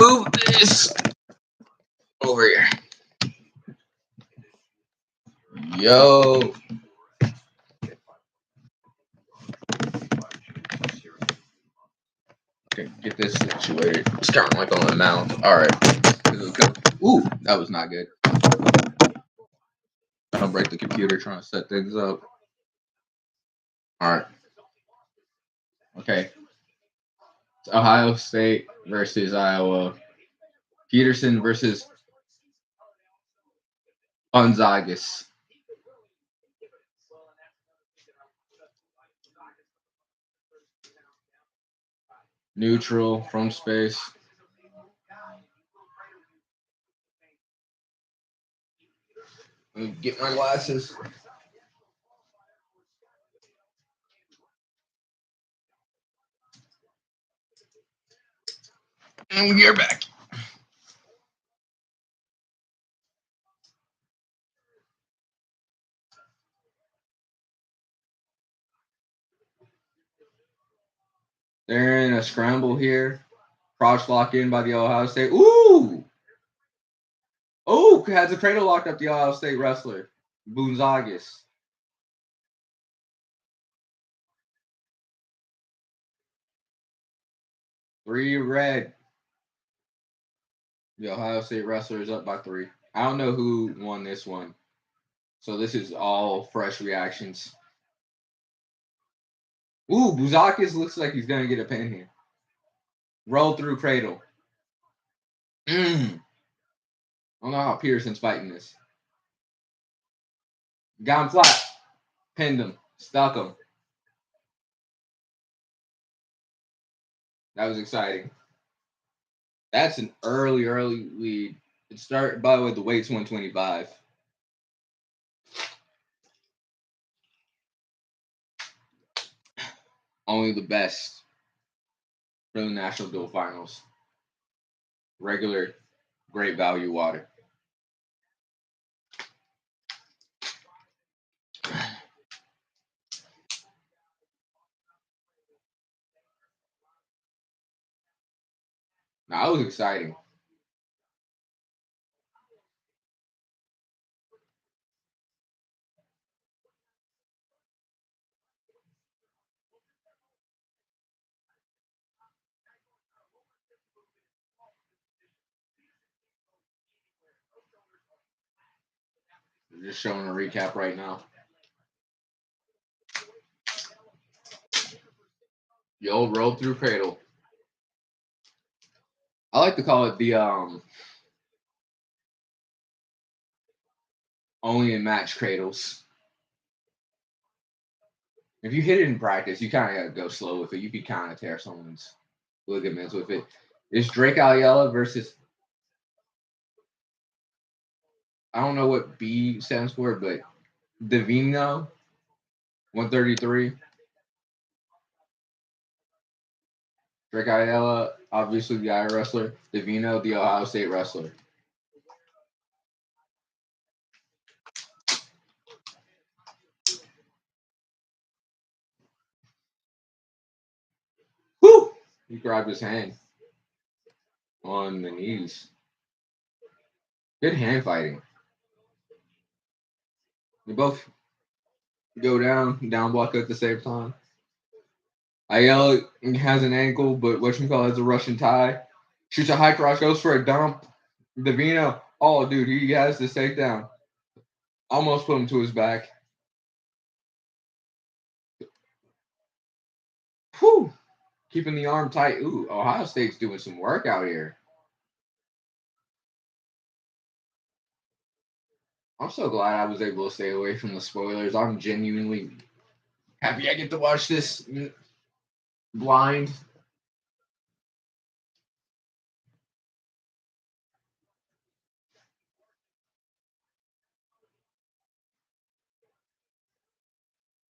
move this over here. Yo. Okay, get this situated. It's kind of like on the mouth. All right. Ooh, that was not good. Don't break the computer trying to set things up. All right. Okay. It's Ohio State versus Iowa. Peterson versus Gonzagas. Neutral from space. Let me get my glasses. And we're back. They're in a scramble here. Crouch lock in by the Ohio State. Ooh! Oh, has the cradle locked up the Ohio State wrestler. Gonzagas. Three red. The Ohio State wrestler is up by 3. I don't know who won this one. So this is all fresh reactions. Ooh, Buzakis looks like he's going to get a pin here. Roll through cradle. I don't know how Peterson's fighting this. Got him flat. Pinned him. Stuck him. That was exciting. That's an early lead. It started, by the way, the weight's 125. Only the best for the National Dual Finals. Regular, great value water. Now, that was exciting. We're just showing a recap right now. The old roll through cradle. I like to call it the only in match cradles. If you hit it in practice, you kind of got to go slow with it. You could kind of tear someone's ligaments with it. It's Drake Ayala versus, I don't know what B stands for, but Divino, 133. Drake Ayala, obviously the Iowa wrestler. Divino, the Ohio State wrestler. Whew! He grabbed his hand on the knees. Good hand fighting. They both go down block at the same time. Ayala has an ankle, but whatchamacallit has a Russian tie. Shoots a high cross, goes for a dump. Divino, oh, dude, he has this takedown. Almost put him to his back. Whew. Keeping the arm tight. Ooh, Ohio State's doing some work out here. I'm so glad I was able to stay away from the spoilers. I'm genuinely happy I get to watch this blind.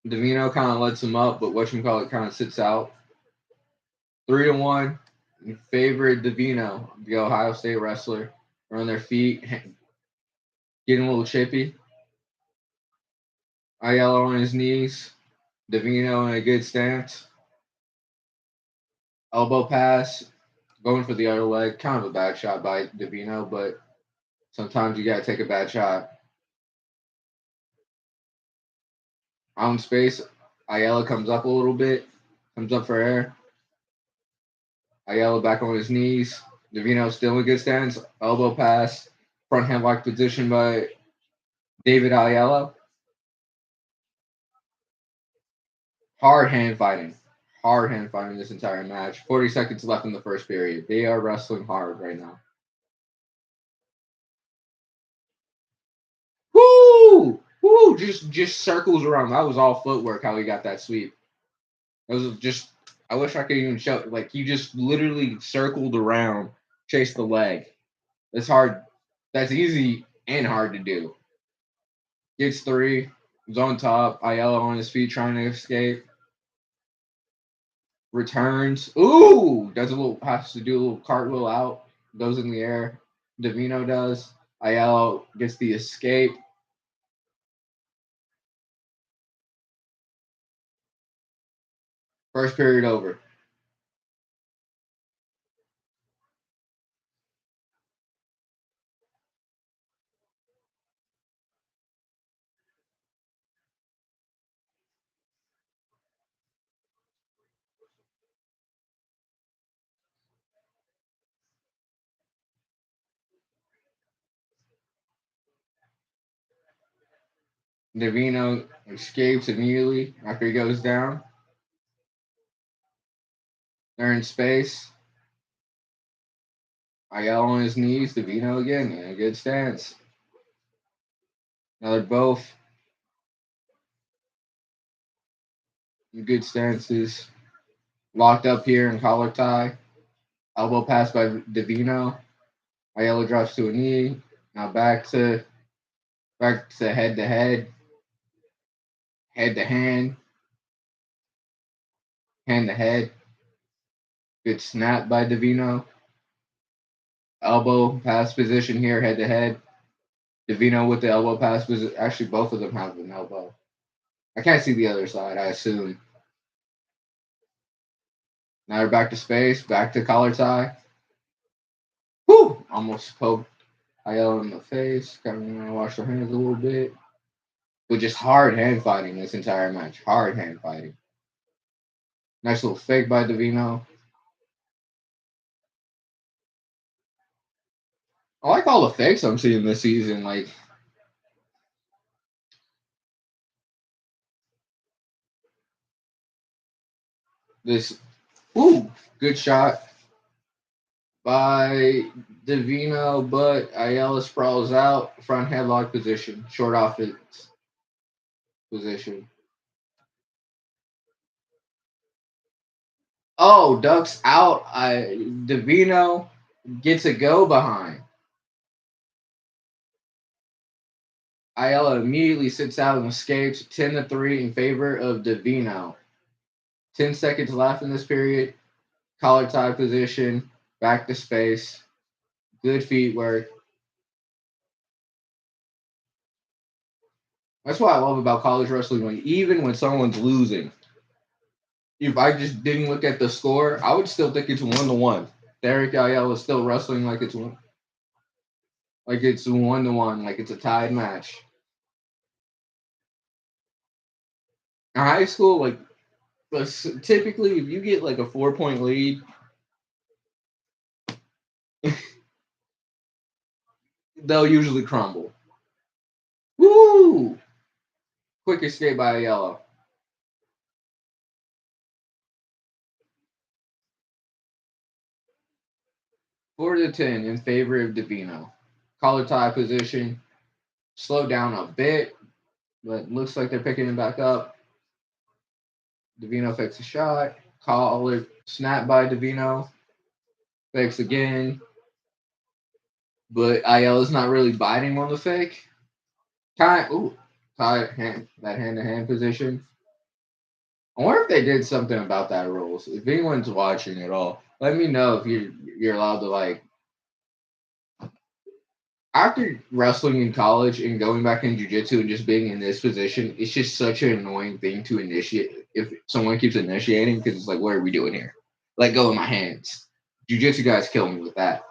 Divino kind of lets him up, but whatchamacallit kind of sits out. 3-1 in favor of Divino, the Ohio State wrestler. They're on their feet, getting a little chippy. Ayala on his knees. Divino in a good stance. Elbow pass. going for the other leg. Kind of a bad shot by Davino, but sometimes you gotta take a bad shot. On space, Ayala comes up a little bit, comes up for air. Ayala back on his knees. Davino still in good stance. Elbow pass. Front hand lock position by David Ayala. Hard hand fighting. Hard hand fighting this entire match. 40 seconds left in the first period. They are wrestling hard right now. Woo! Woo! Just circles around. That was all footwork how he got that sweep. It was just I wish I could even show like he just literally circled around, chased the leg. It's hard. That's easy and hard to do. Gets three. Is on top. Ayala on his feet trying to escape. Returns. Ooh! Does a little has to do a little cartwheel out. Goes in the air. Davino does. Ayala gets the escape. First period over. Davino escapes immediately after he goes down. They're in space. Ayala on his knees. Davino again in a good stance. Now they're both in good stances. Locked up here in collar tie. Elbow pass by Davino. Ayala drops to a knee. Now back to head to head to hand to head. Good snap by Davino. Elbow pass position here, head to head. Davino with the elbow pass position. Actually, both of them have an elbow. I can't see the other side, I assume. Now they're back to space, back to collar tie. Whew! Almost poked Ayala in the face. Got to wash their hands a little bit. But just hard hand fighting this entire match. Hard hand fighting. Nice little fake by Davino. I like all the fakes I'm seeing this season. Like this. Ooh, good shot by Davino, but Ayala sprawls out. Front headlock position. Short offense position. Oh, ducks out. Davino gets a go behind. Ayala immediately sits out and escapes 10-3 in favor of Davino. 10 seconds left in this period. Collar tie position. Back to space. Good feet work. That's what I love about college wrestling. Like, even when someone's losing, if I just didn't look at the score, I would still think it's 1-1. Derek Ayala is still wrestling like it's 1-1, like it's a tied match. In high school, like typically, if you get like a 4-point lead, they'll usually crumble. Woo! Quick escape by Ayala. 4-10 in favor of Davino. Collar tie position. Slow down a bit, but looks like they're picking him back up. Davino fakes a shot. Collar snap by Davino. Fakes again. But Ayala's not really biting on the fake. Tie hand, that hand-to-hand position. I wonder if they did something about that rules. If anyone's watching at all, let me know if you're allowed to like. After wrestling in college and going back in jiu-jitsu and just being in this position, it's just such an annoying thing to initiate if someone keeps initiating because it's like, what are we doing here? Let go of my hands. Jiu-jitsu guys kill me with that.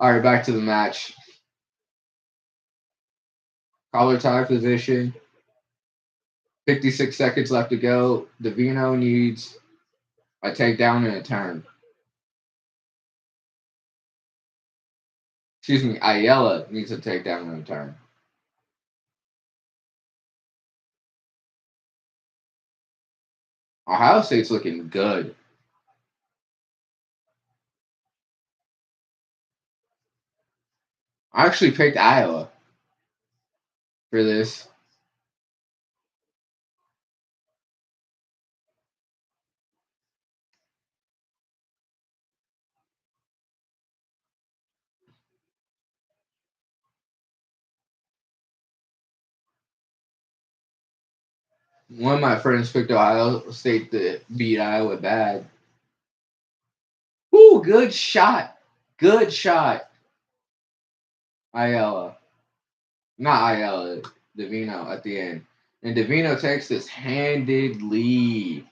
All right, back to the match. Collar tie position. 56 seconds left to go. Davino needs a takedown and a turn. Excuse me, Ayala needs a takedown and a turn. Ohio State's looking good. I actually picked Iowa for this. One of my friends picked Ohio State to beat Iowa bad. Ooh, good shot. Good shot. Ayala. Not Ayala. Davino at the end. And Davino takes this handedly.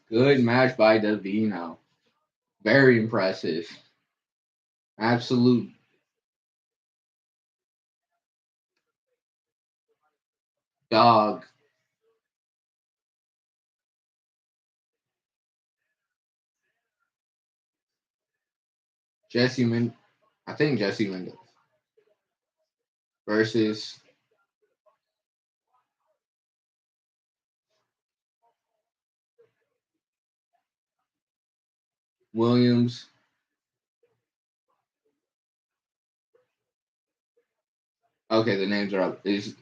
Good match by Davino. Very impressive. Absolute dog. I think Jesse Mendez versus Williams. Okay, the names are up. Is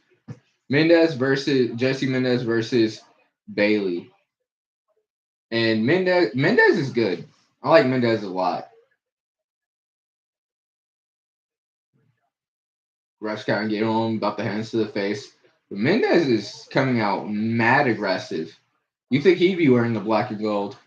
Jesse Mendez versus Bailey. And Mendez is good. I like Mendez a lot. Rush kind of get on him, about the hands to the face. But Mendez is coming out mad aggressive. You think he'd be wearing the black and gold?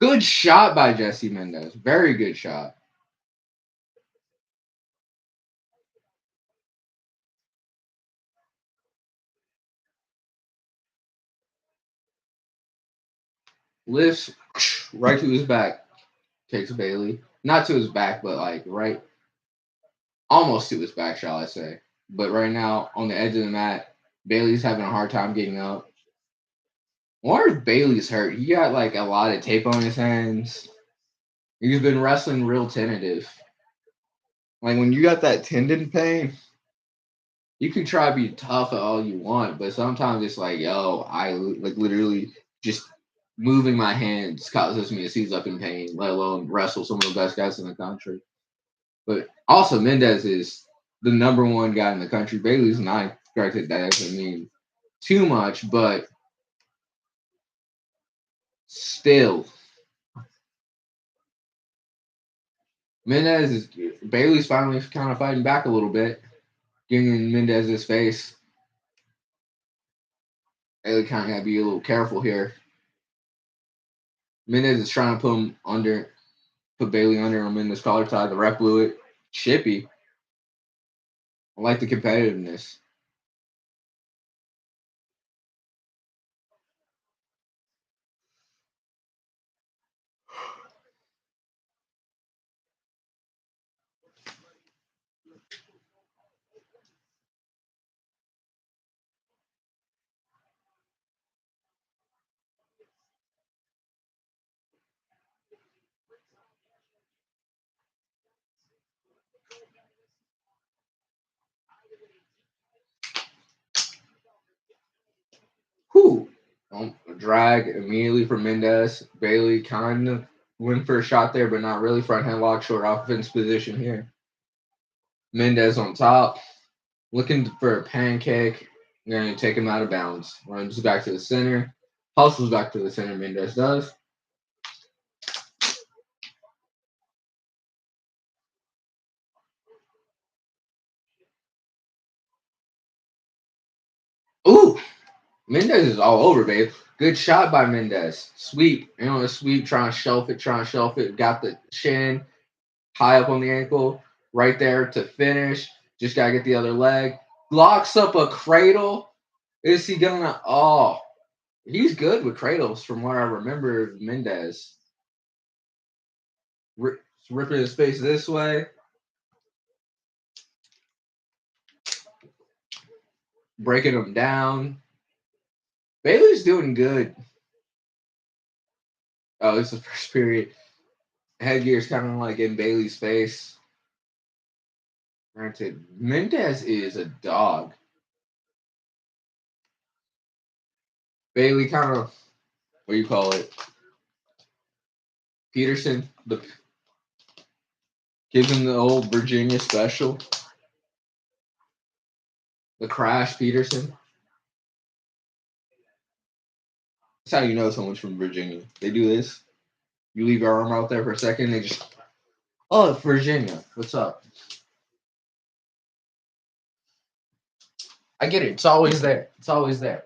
Good shot by Jesse Mendez. Very good shot. Lifts right to his back. Takes Bailey. Not to his back, but like right almost to his back, shall I say. But right now, on the edge of the mat, Bailey's having a hard time getting up. I wonder if Bailey's hurt. He got like a lot of tape on his hands. He's been wrestling real tentative. Like when you got that tendon pain, you can try to be tough at all you want, but sometimes it's like, yo, I like literally just moving my hands causes me to seize up in pain, let alone wrestle some of the best guys in the country. But also, Mendez is the number one guy in the country. Bailey's not. Granted, that doesn't mean too much, but still, Mendez is Bailey's finally kind of fighting back a little bit, getting in Mendez's face. Bailey kind of got to be a little careful here. Mendez is trying to put Bailey under him in this collar tie. The ref blew it. Chippy. I like the competitiveness. Whew. Drag immediately from Mendez. Bailey kind of went for a shot there, but not really. Front hand lock, short offense position here. Mendez on top, looking for a pancake. Going to take him out of bounds. Runs back to the center. Hustles back to the center. Mendez does. Ooh, Mendez is all over, babe. Good shot by Mendez. Sweep. Sweep, trying to shelf it. Got the shin high up on the ankle, right there to finish. Just got to get the other leg. Locks up a cradle. Is he gonna? Oh, he's good with cradles from what I remember of Mendez. Ripping his face this way. Breaking him down. Bailey's doing good. Oh, this is the first period. Headgear's kind of like in Bailey's face. Granted, Mendez is a dog. Bailey kind of, what do you call it? Peterson, gives him the old Virginia special. The crash Peterson. That's how you know someone's from Virginia. They do this. You leave your arm out there for a second, they just, oh, it's Virginia. What's up? I get it. It's always there. It's always there.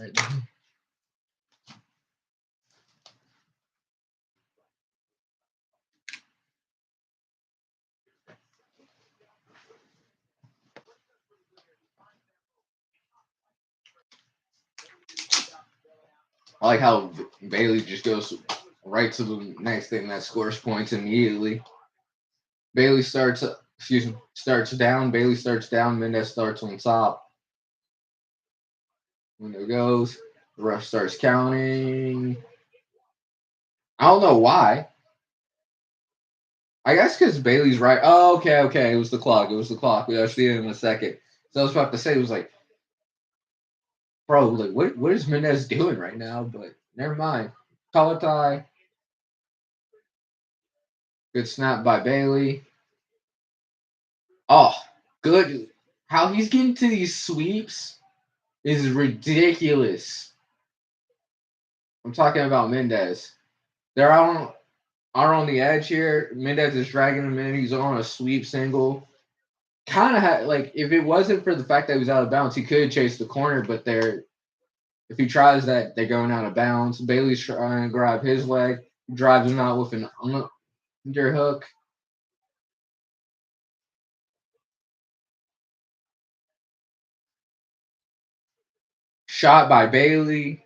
Right. I like how Bailey just goes right to the next thing that scores points immediately. Bailey starts down. Bailey starts down. Mendez starts on top. When it goes, the ref starts counting. I don't know why. I guess because Bailey's right. Oh, okay. It was the clock. We'll see it in a second. So I was about to say, it was like, bro, like, what is Mendez doing right now? But never mind. Collar tie. Good snap by Bailey. Oh, good. How he's getting to these sweeps is ridiculous. I'm talking about Mendez. They're on the edge here. Mendez is dragging him in. He's on a sweep single. Kind of had like if it wasn't for the fact that he was out of bounds, he could chase the corner. But if he tries that, they're going out of bounds. Bailey's trying to grab his leg, drives him out with an underhook. Shot by Bailey,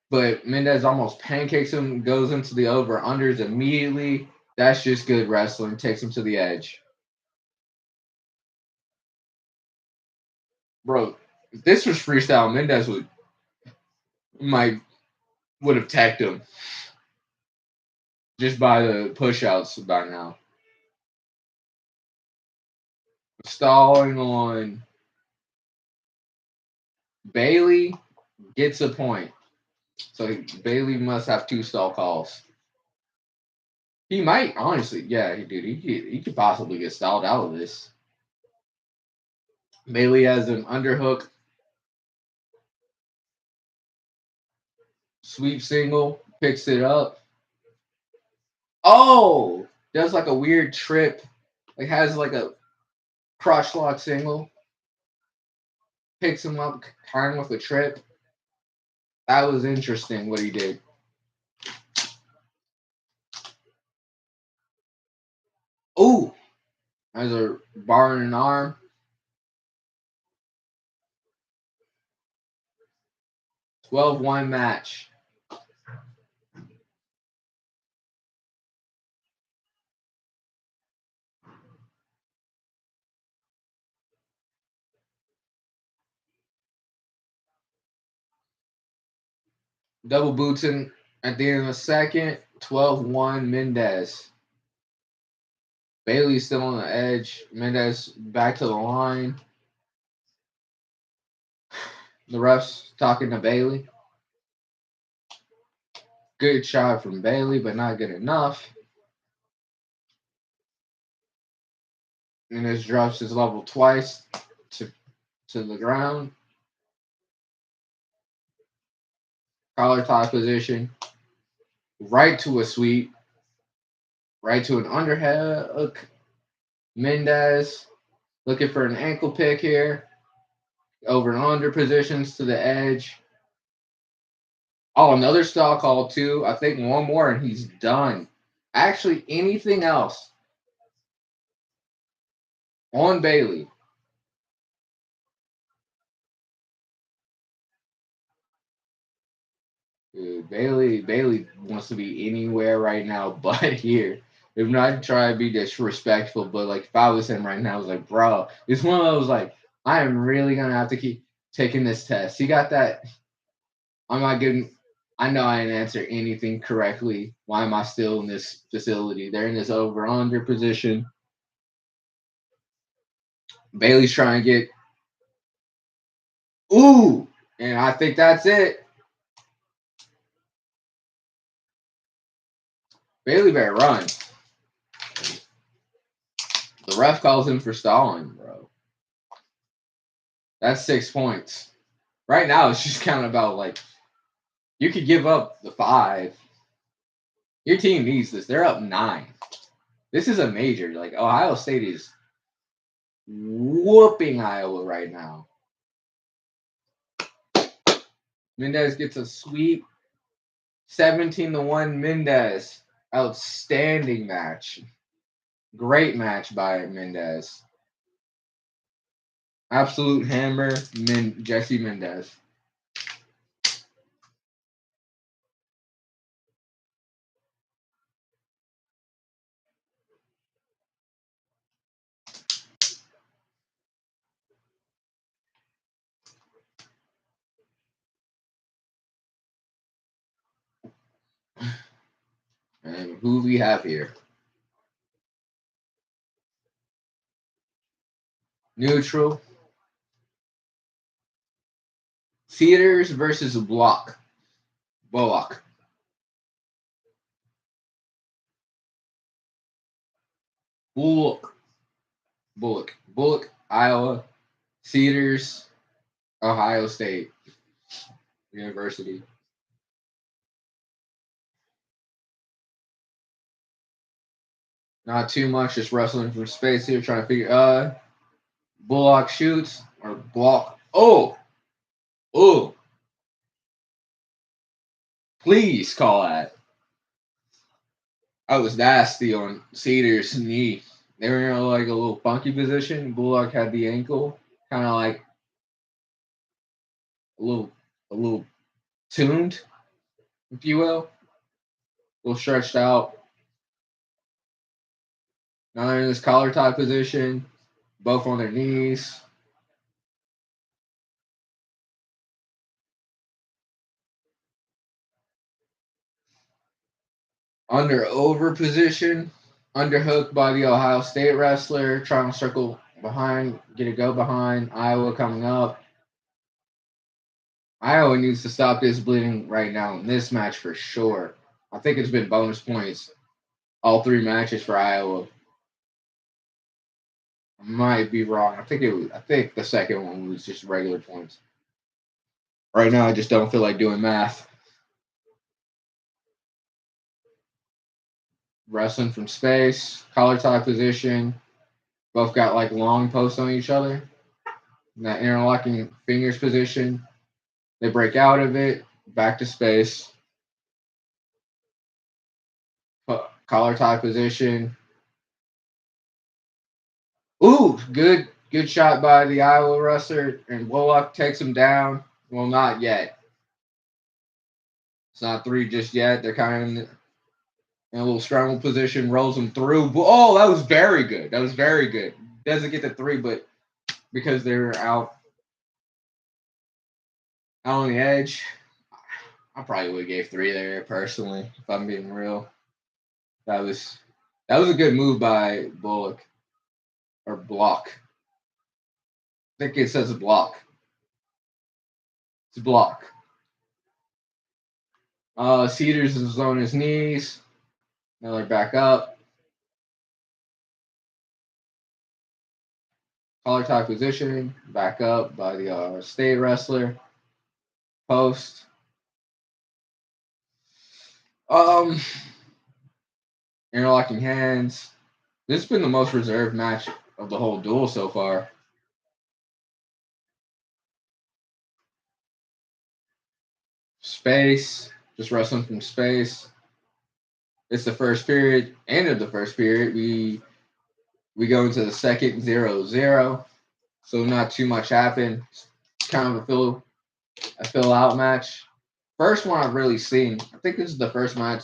but Mendez almost pancakes him, goes into the over unders immediately. That's just good wrestling. Takes him to the edge. Bro, if this was freestyle, Mendez would have tagged him just by the push outs by now. Stalling on Bailey gets a point. So Bailey must have 2 stall calls. He might, honestly. Yeah, he could possibly get stalled out of this. Bailey has an underhook. Sweep single. Picks it up. Oh! Does like a weird trip. Like has like a crotch lock single. Picks him up kind of with a trip. That was interesting what he did. Ooh! As a bar and an arm. 12-1 match. Double boots in at the end of the second. 12-1 Mendez. Bailey's still on the edge. Mendez back to the line. The ref's talking to Bailey. Good shot from Bailey, but not good enough. Mendez drops his level twice to the ground. Collar tie position. Right to a sweep. right to an underhead hook. Mendez looking for an ankle pick here. Over and under positions to the edge. Oh, another stall call too. I think one more and he's done. Actually, anything else on Bailey. Dude, Bailey wants to be anywhere right now but here. If not try to be disrespectful, but like if I was him right now, I was like, bro, it's one of those like, I am really gonna have to keep taking this test. He got that. I'm not getting. I know I didn't answer anything correctly. Why am I still in this facility? They're in this over under position. Bailey's trying to get. Ooh, and I think that's it. Bailey better run. The ref calls him for stalling, bro. That's 6 points. Right now, it's just kind of about like you could give up the 5. Your team needs this. They're up 9. This is a major. Like Ohio State is whooping Iowa right now. Mendez gets a sweep. 17-1 Mendez. Outstanding match. Great match by Mendez. Absolute hammer, Jesse Mendez. And who we have here? Neutral. Theaters versus Block. Bullock. Bullock, Iowa. Cedars, Ohio State University. Not too much, just wrestling for space here, trying to figure. Bullock shoots or block. Oh, please call that. I was nasty on Cedars' knee. They were in like a little funky position. Bullock had the ankle, kind of like a little tuned, if you will, a little stretched out. Now they're in this collar tie position, both on their knees. Under over position, underhook by the Ohio State wrestler, trying to circle behind, get a go behind. Iowa coming up. Iowa needs to stop this bleeding right now in this match for sure. I think it's been bonus points all 3 matches for Iowa. I might be wrong. I think the second one was just regular points. Right now, I just don't feel like doing math. Wrestling from space, collar tie position. Both got like long posts on each other. In that interlocking fingers position. They break out of it, back to space. Collar tie position. Ooh, good shot by the Iowa wrestler, and Wolak takes him down. Well, not yet. It's not 3 just yet. They're kind of in a little scramble position, rolls him through. Oh, that was very good. Doesn't get the 3, but because they're out on the edge, I probably would have gave 3 there personally, if I'm being real. That was a good move by Bullock or Block. I think it says a block. It's a block. Cedars is on his knees. Now they're back up. Collar tie position. Back up by the state wrestler. Post. interlocking hands. This has been the most reserved match of the whole duel so far. Space, just wrestling from space. It's the first period. End of the first period. We go into the second 0-0. So not too much happened. It's kind of a fill out match. First one I've really seen. I think this is the first match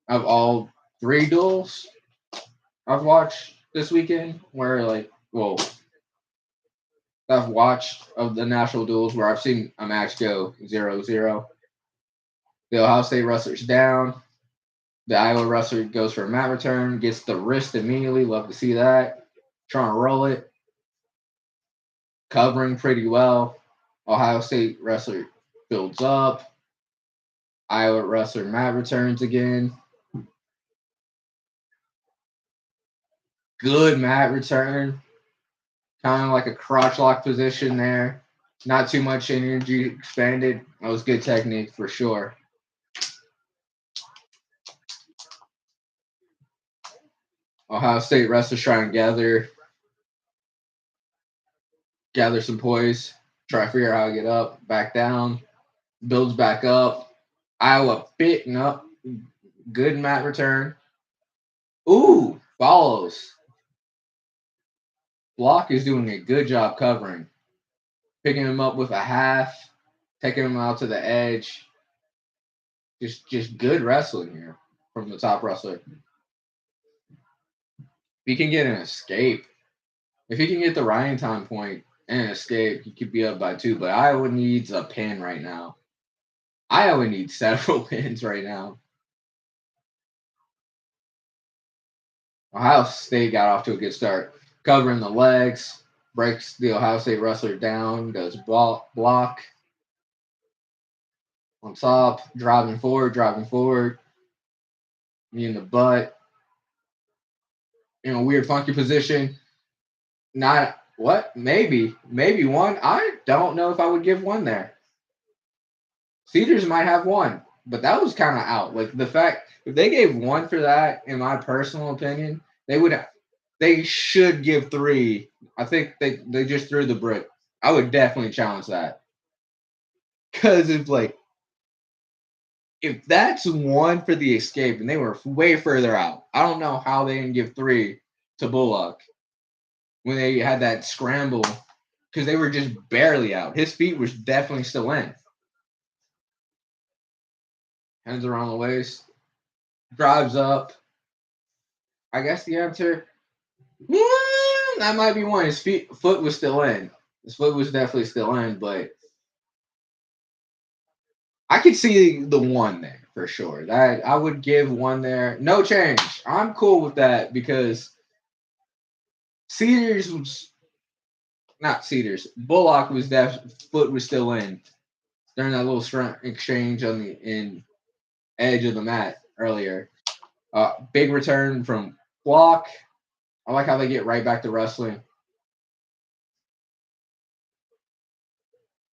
of all 3 duels I've watched this weekend where I've watched of the national duels where I've seen a match go 0-0. The Ohio State wrestler's down. The Iowa wrestler goes for a mat return, gets the wrist immediately. Love to see that. Trying to roll it. Covering pretty well. Ohio State wrestler builds up. Iowa wrestler mat returns again. Good mat return. Kind of like a crotch lock position there. Not too much energy expanded. That was good technique for sure. Ohio State wrestlers trying to gather some poise, try to figure out how to get up, back down, builds back up. Iowa picking up. Good mat return. Ooh, follows. Block is doing a good job covering. Picking him up with a half, taking him out to the edge. Just good wrestling here from the top wrestler. If he can get an escape, if he can get the Ryan time point and an escape, he could be up by 2. But Iowa needs a pin right now. Iowa needs several pins right now. Ohio State got off to a good start. Covering the legs, breaks the Ohio State wrestler down, goes block on top, driving forward, knee in the butt. Weird funky position. Not what? Maybe 1. I don't know if I would give 1 there. Cedars might have 1, but that was kind of out. Like the fact if they gave 1 for that, in my personal opinion, they should give 3. I think they just threw the brick. I would definitely challenge that. Because if that's 1 for the escape and they were way further out, I don't know how they didn't give 3 to Bullock when they had that scramble because they were just barely out. His feet was definitely still in. Hands around the waist, drives up. I guess the answer, that might be 1. His foot was still in. His foot was definitely still in, but I could see the 1 there for sure. That I would give 1 there. No change. I'm cool with that because Bullock was foot was still in during that little exchange on the edge of the mat earlier. Big return from Block. I like how they get right back to wrestling.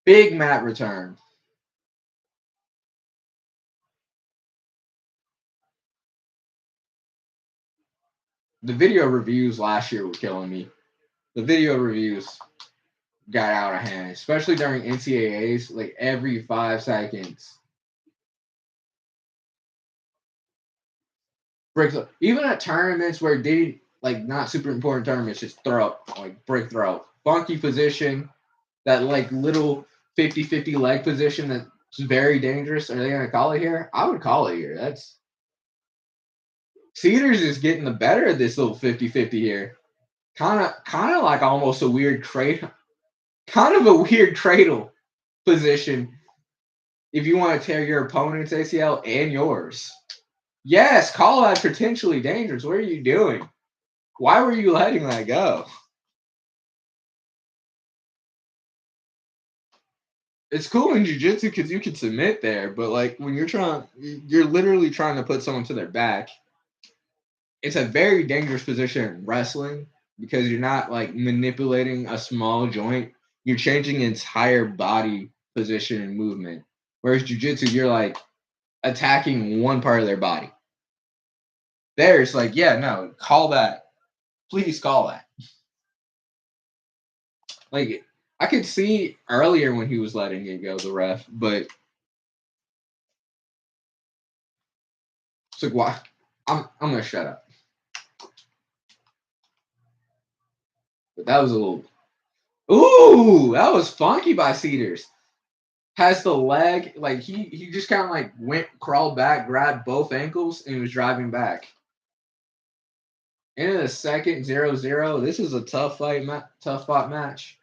Big mat return. The video reviews last year were killing me. The video reviews got out of hand, especially during NCAAs, like every 5 seconds. Breaks up. Even at tournaments where they not super important tournaments, just throw break throw. Funky position, that little 50-50 leg position that's very dangerous. Are they gonna call it here? I would call it here. That's Cedars is getting the better of this little 50-50 here. Kind of like almost a weird cradle. Kind of a weird cradle position if you want to tear your opponent's ACL and yours. Yes, call that potentially dangerous. What are you doing? Why were you letting that go? It's cool in jiu-jitsu because you can submit there, but when you're literally trying to put someone to their back. It's a very dangerous position in wrestling because you're not manipulating a small joint. You're changing entire body position and movement. Whereas jiu-jitsu, you're attacking one part of their body. There's like, yeah, no, call that. Please call that. Like, I could see earlier when he was letting it go, the ref, but it's like, why? I'm gonna shut up. But that was a little. Ooh, that was funky by Cedars. Has the leg, like he just kind of like crawled back, grabbed both ankles, and was driving back. In the second 0-0, this is a tough spot match.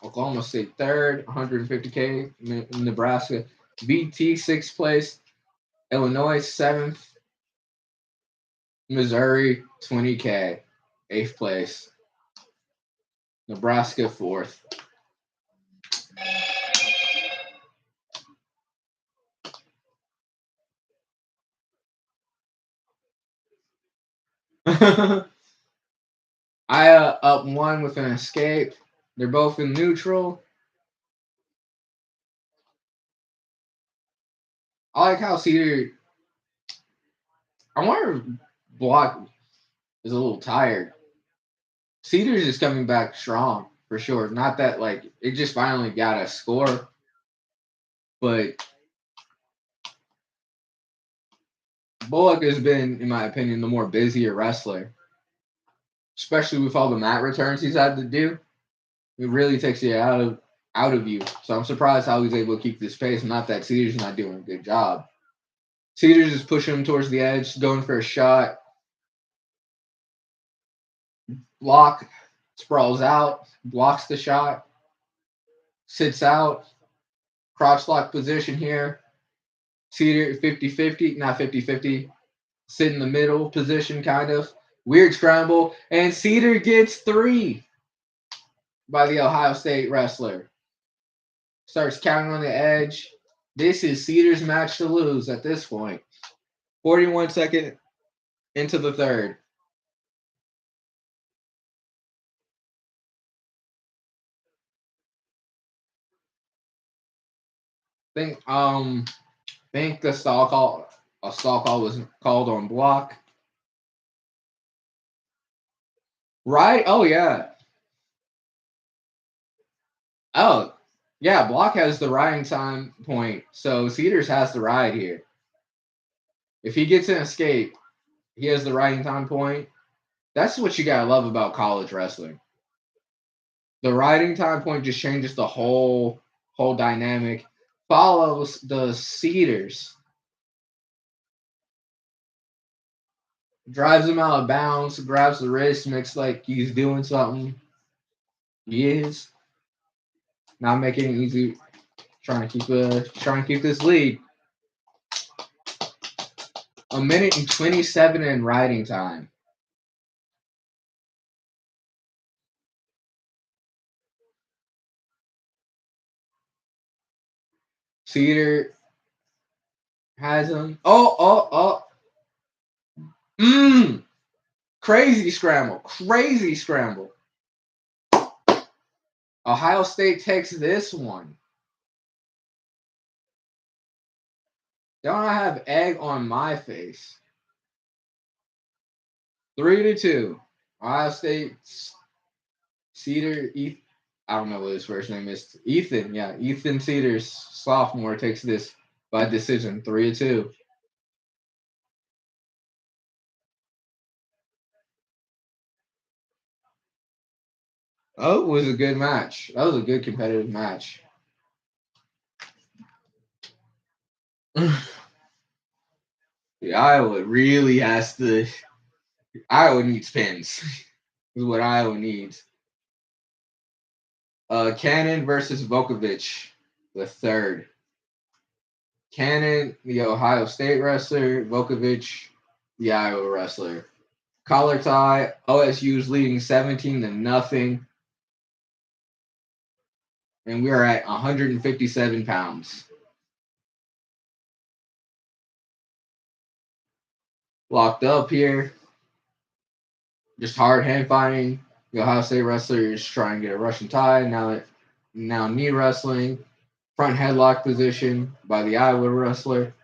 Oklahoma State third, 150K. Nebraska, BT sixth place. Illinois seventh. Missouri 20K, eighth place. Nebraska fourth. I up one with an escape. They're both in neutral. I like how Cedar. I wonder if Block is a little tired. Cedars is coming back strong for sure. Not that like it just finally got a score, but Bullock has been, in my opinion, the more busier wrestler, especially with all the mat returns he's had to do. It really takes you out of you. So I'm surprised how he's able to keep this pace. Not that Cedars is not doing a good job. Cedars is pushing him towards the edge, going for a shot. Block sprawls out, blocks the shot, sits out, crotch lock position here. Cedar 50-50, not 50-50, sit in the middle position kind of. Weird scramble, and Cedar gets 3 by the Ohio State wrestler. Starts counting on the edge. This is Cedar's match to lose at this point. 41 seconds into the third. Think the stall call was called on Block. Right? Oh yeah. Oh, yeah, Block has the riding time point, so Cedars has the ride here. If he gets an escape, he has the riding time point. That's what you gotta love about college wrestling. The riding time point just changes the whole dynamic. Follows the Cedars. Drives him out of bounds, grabs the wrist, makes like he's doing something. He is. Not making it easy. Trying to keep this lead. A minute and 27 in riding time. Cedar has him. Oh. Crazy scramble. Crazy scramble. Ohio State takes this one. Don't I have egg on my face? 3-2. Ohio State. Cedar. I don't know what his first name is. Ethan. Yeah, Ethan Cedars, sophomore, takes this by decision. 3-2. Oh, it was a good match. That was a good competitive match. The Iowa really has to. Iowa needs pins. Is what Iowa needs. Cannon versus Vukovic, the third. Cannon, the Ohio State wrestler. Vukovic, the Iowa wrestler. Collar tie. OSU's leading 17-0. And we are at 157 pounds. Locked up here. Just hard hand fighting. The Ohio State wrestler is trying to get a Russian tie. Now knee wrestling. Front headlock position by the Iowa wrestler.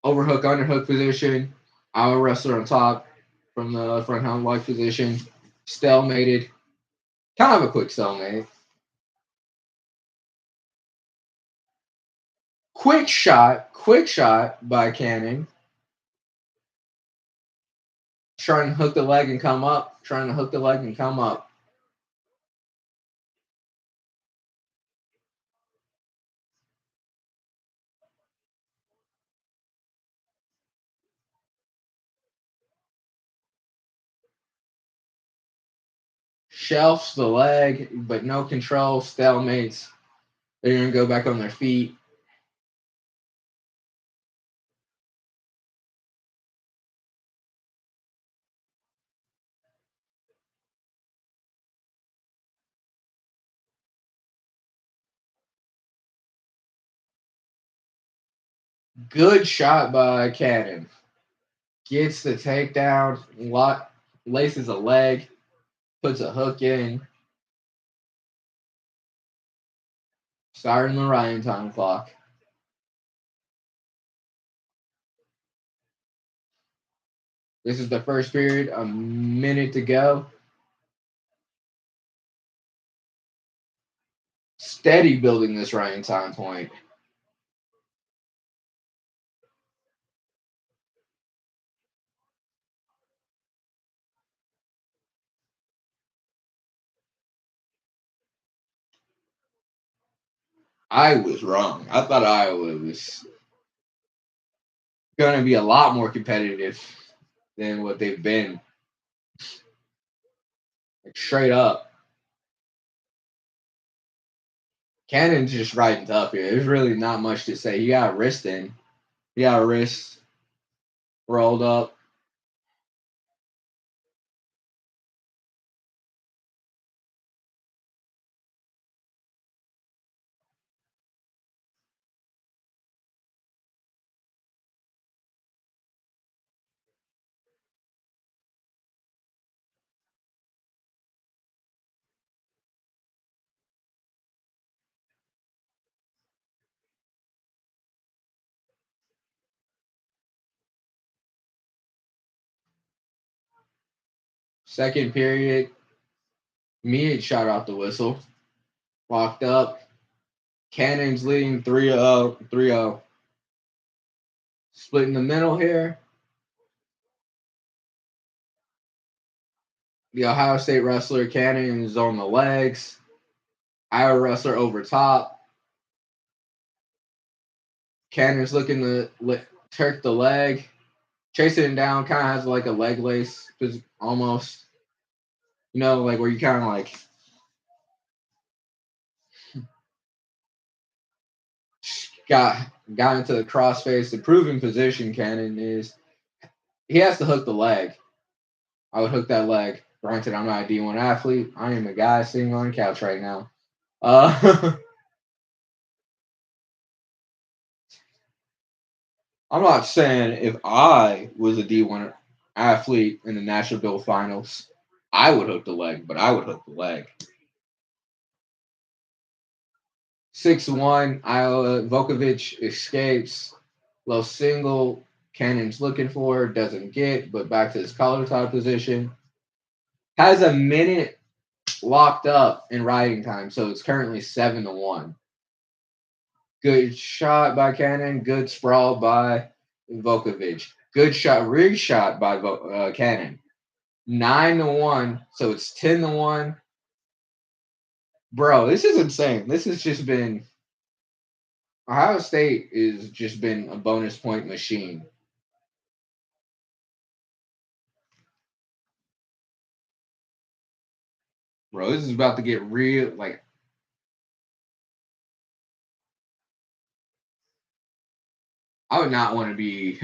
Overhook, underhook position. Iowa wrestler on top from the front helm lock position. Stalemated. Kind of a quick stalemate. Quick shot by Cannon. Trying to hook the leg and come up. Shelves the leg, but no control. Stalemates. They're going to go back on their feet. Good shot by Cannon. Gets the takedown, laces a leg, puts a hook in. Starting the Ryan time clock. This is the first period, a minute to go. Steady building this Ryan time point. I was wrong. I thought Iowa was going to be a lot more competitive than what they've been. Like, straight up. Cannon's just riding tough here. There's really not much to say. He got wrist in. He got wrist rolled up. Second period, Mead shot off the whistle. Locked up. Cannon's leading 3-0. 3-0. Split in the middle here. The Ohio State wrestler Cannon is on the legs. Iowa wrestler over top. Cannon's looking to turk the leg. Chasing it down, kind of has like a leg lace, almost. You know, like where you kind of like got into the crossface. The proven position Cannon is he has to hook the leg. I would hook that leg. Granted, I'm not a D1 athlete. I am a guy sitting on a couch right now. I'm not saying if I was a D1 athlete in the National Bill Finals, I would hook the leg, but I would hook the leg. 6-1, Iowa Vukovic escapes. Low single, Cannon's looking for, doesn't get, but back to his collar top position. Has a minute locked up in riding time, so it's currently 7-1. Good shot by Cannon. Good sprawl by Vukovic. Good shot, rig shot by Cannon. 9-1, so it's 10-1. Bro, this is insane. This has just been Ohio State is just been a bonus point machine. Bro, this is about to get real. Like, I would not want to be.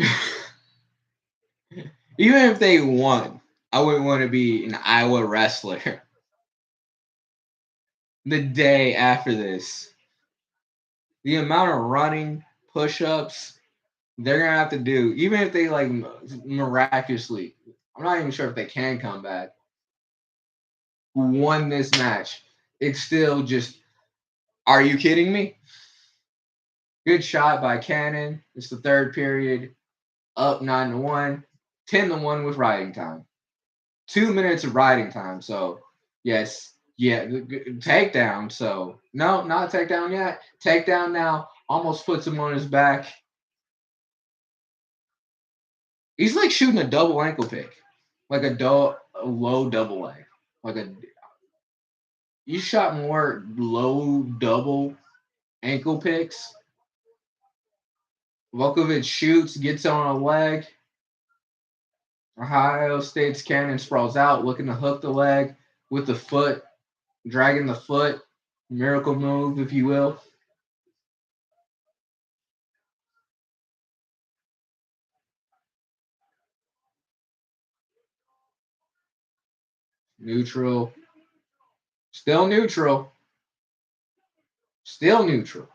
Even if they won, I wouldn't want to be an Iowa wrestler the day after this. The amount of running, push-ups they're gonna have to do, even if they like miraculously, I'm not even sure if they can come back, won this match. It's still just, are you kidding me? Good shot by Cannon. It's the third period. up 9-1, 10-1 with riding time. 2 minutes of riding time. So yes, yeah, takedown. So no, not takedown yet. Takedown now. Almost puts him on his back. He's like shooting a double ankle pick, like a low double leg, like a. You shot more low double ankle picks. Vukovic shoots, gets on a leg. Ohio State's cannon sprawls out, looking to hook the leg with the foot, dragging the foot. Miracle move, if you will. Neutral. Still neutral. Still neutral.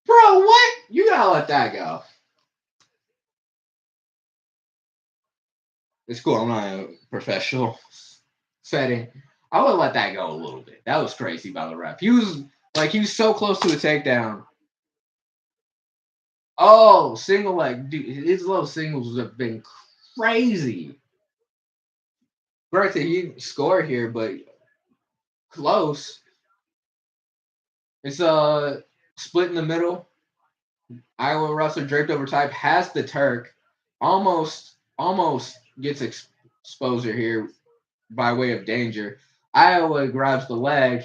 Bro, what? You gotta let that go. It's cool. I'm not a professional setting. I would let that go a little bit. That was crazy by the ref. He was so close to a takedown. Oh, single leg. Dude, his low singles have been crazy. Granted, he didn't score here, but close. It's split in the middle. Iowa wrestler draped over type has the Turk. Almost gets exposure here by way of danger. Iowa grabs the leg,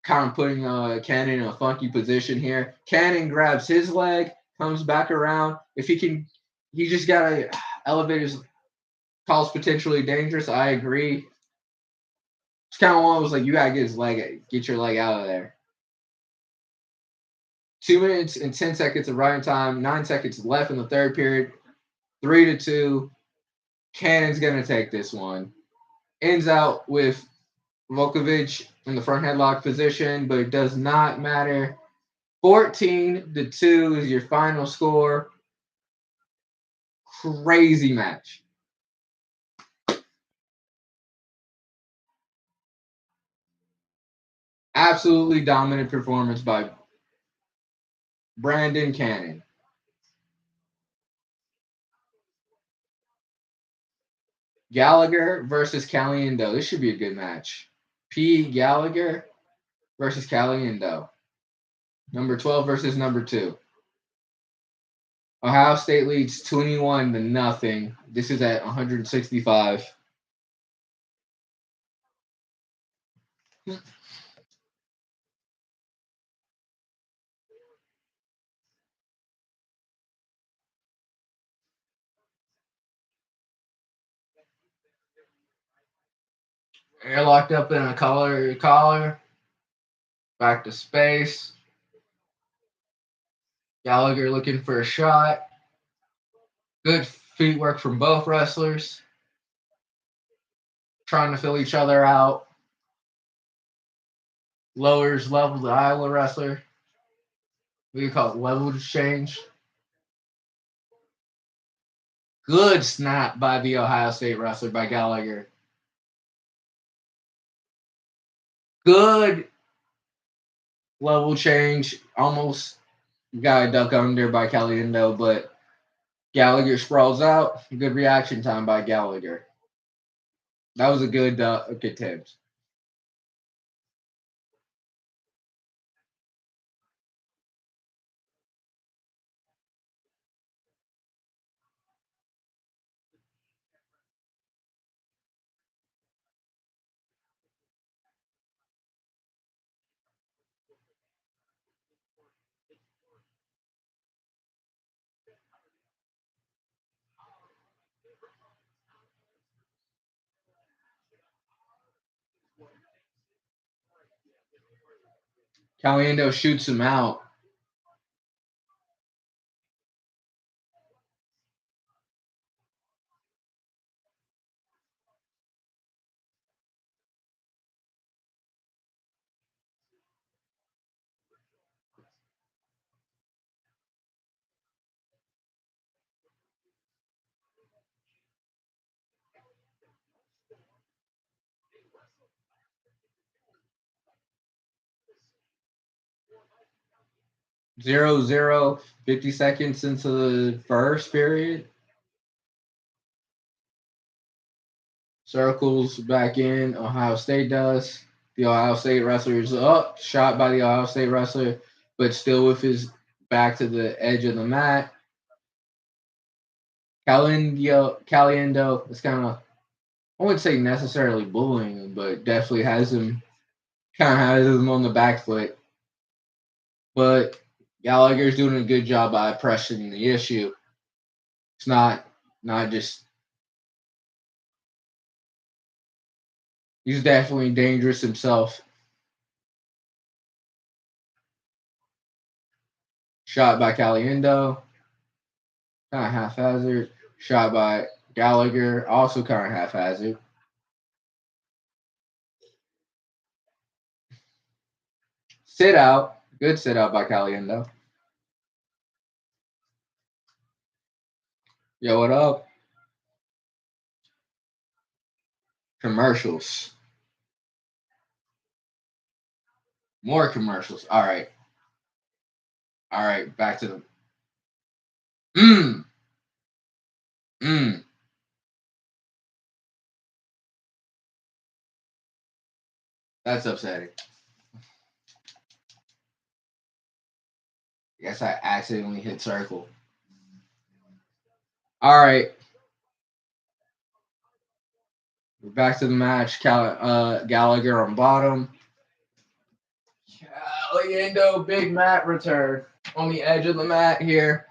kind of putting Cannon in a funky position here. Cannon grabs his leg, comes back around. If he can, he just gotta elevate his calls potentially dangerous. I agree. It's kind of one of those like you gotta get your leg out of there. 2 minutes and 10 seconds of riding time. 9 seconds left in the third period. 3-2. Cannon's gonna take this one. Ends out with Vukovic in the front headlock position, but it does not matter. 14-2 is your final score. Crazy match. Absolutely dominant performance by Brandon Cannon. Gallagher versus Caliendo. This should be a good match. P. Gallagher versus Caliendo. Number 12 versus number 2. Ohio State leads 21-0. This is at 165. They're locked up in a collar. Back to space. Gallagher looking for a shot. Good feet work from both wrestlers. Trying to fill each other out. Lowers level the Iowa wrestler. What do you call it? Level exchange. Good snap by the Ohio State wrestler by Gallagher. Good level change. Almost got a duck under by Caliendo, but Gallagher sprawls out. Good reaction time by Gallagher. That was a good attempt. Caliendo shoots him out. 0-0, 50 seconds into the first period. Circles back in. Ohio State does. The Ohio State wrestler is up, shot by the Ohio State wrestler, but still with his back to the edge of the mat. Caliendo is kind of, I wouldn't say necessarily bullying him, but definitely has him on the back foot. But Gallagher's doing a good job by pressing the issue. It's not just, he's definitely dangerous himself. Shot by Caliendo, kind of haphazard. Shot by Gallagher, also kind of haphazard. Sit out, good sit out by Caliendo. Yo, what up? Commercials. More commercials. All right. All right. Back to the. Mmm. Mmm. That's upsetting. Guess I accidentally hit circle. All right. We're back to the match. Gallagher on bottom. Caliendo, big mat return on the edge of the mat here.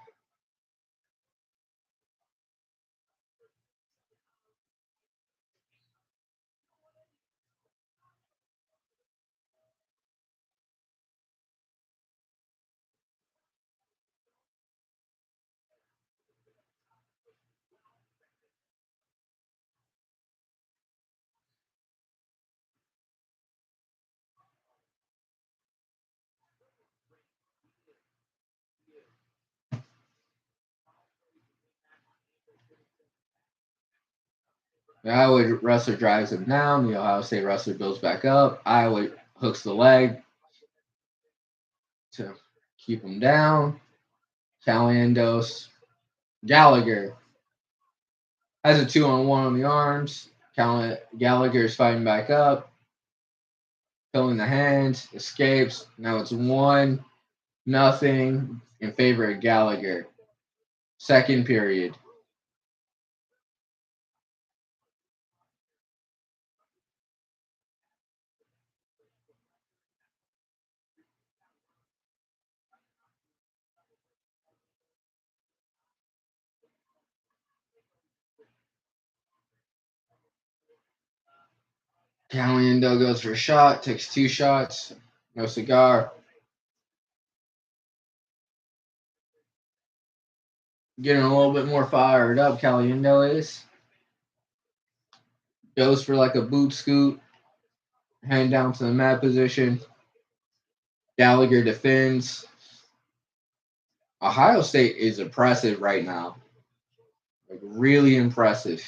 The Iowa wrestler drives him down. The Ohio State wrestler builds back up. Iowa hooks the leg to keep him down. Caliendos. Gallagher has a 2-on-1 on the arms. Gallagher is fighting back up. Filling the hands. Escapes. Now it's 1-0 in favor of Gallagher. Second period. Caliendo goes for a shot. Takes 2 shots. No cigar. Getting a little bit more fired up, Caliendo is. Goes for like a boot scoot. Hand down to the mat position. Gallagher defends. Ohio State is impressive right now. Like really impressive.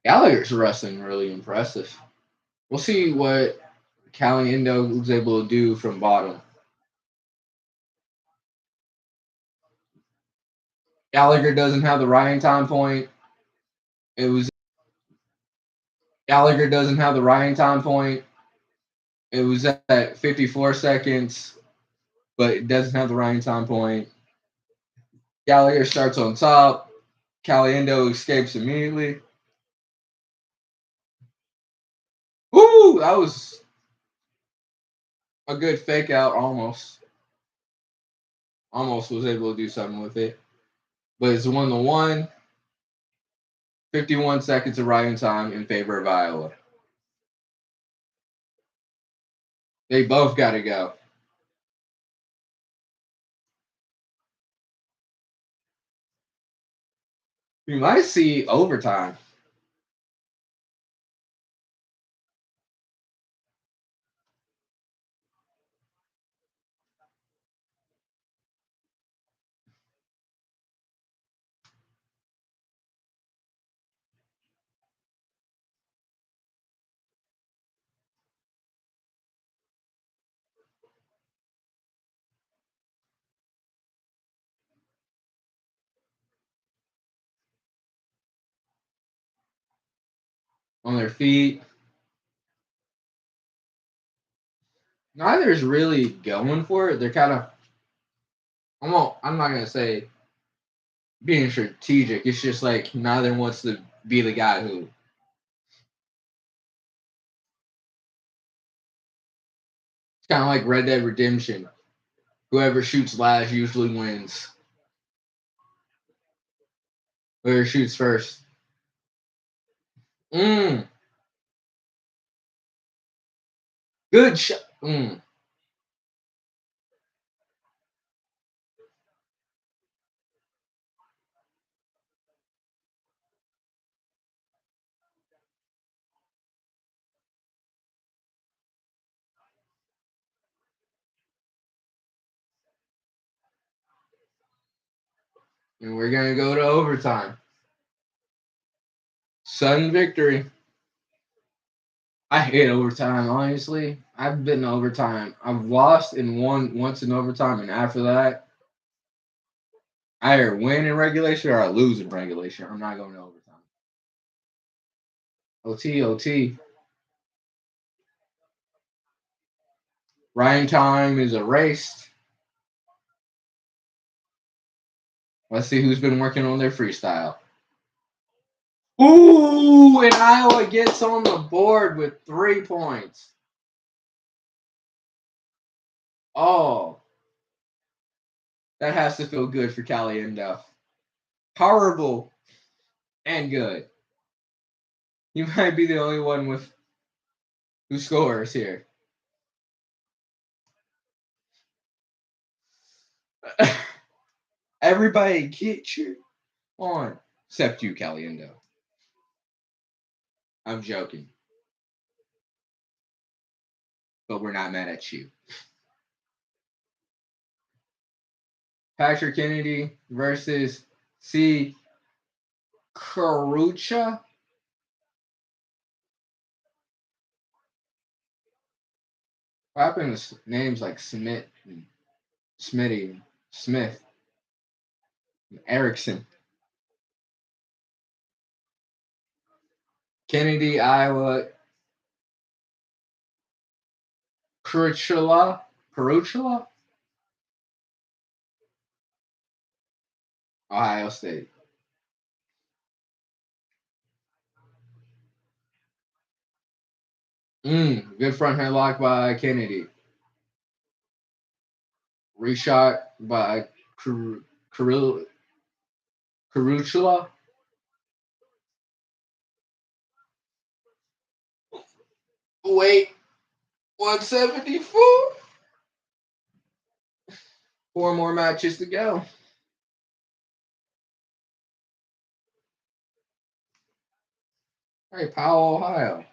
Gallagher's wrestling really impressive. We'll see what Caliendo was able to do from bottom. Gallagher doesn't have the riding time point. It was Gallagher doesn't have the riding time point. It was at 54 seconds, but it doesn't have the riding time point. Gallagher starts on top. Caliendo escapes immediately. Woo! That was a good fake out almost. Almost was able to do something with it. But it's 1-1. 51 seconds of riding time in favor of Iowa. They both got to go. We might see overtime. on their feet. Neither is really going for it. They're kind of, I'm not going to say being strategic. It's just like neither wants to be the guy who. It's kind of like Red Dead Redemption. Whoever shoots last usually wins. Whoever shoots first. Mm. Good shot. Mm. And we're going to go to overtime. Sudden victory. I hate overtime, honestly. I've been in overtime. I've lost and won once in overtime, and after that, I either win in regulation or I lose in regulation. I'm not going to overtime. OT, OT. Ryan time is erased. Let's see who's been working on their freestyle. Ooh, and Iowa gets on the board with 3 points. Oh, that has to feel good for Caliendo. Horrible and good. You might be the only one with who scores here. Everybody get your on. Except you, Caliendo. I'm joking. But we're not mad at you. Patrick Kennedy versus C. Carucha. What happened to names like Smith, and Smitty, Smith, and Erickson? Kennedy, Iowa. Carucha, Ohio State. Good front headlock by Kennedy. Reshot by Carucha. Wait, 174. 4 more matches to go. All right, Powell, Ohio.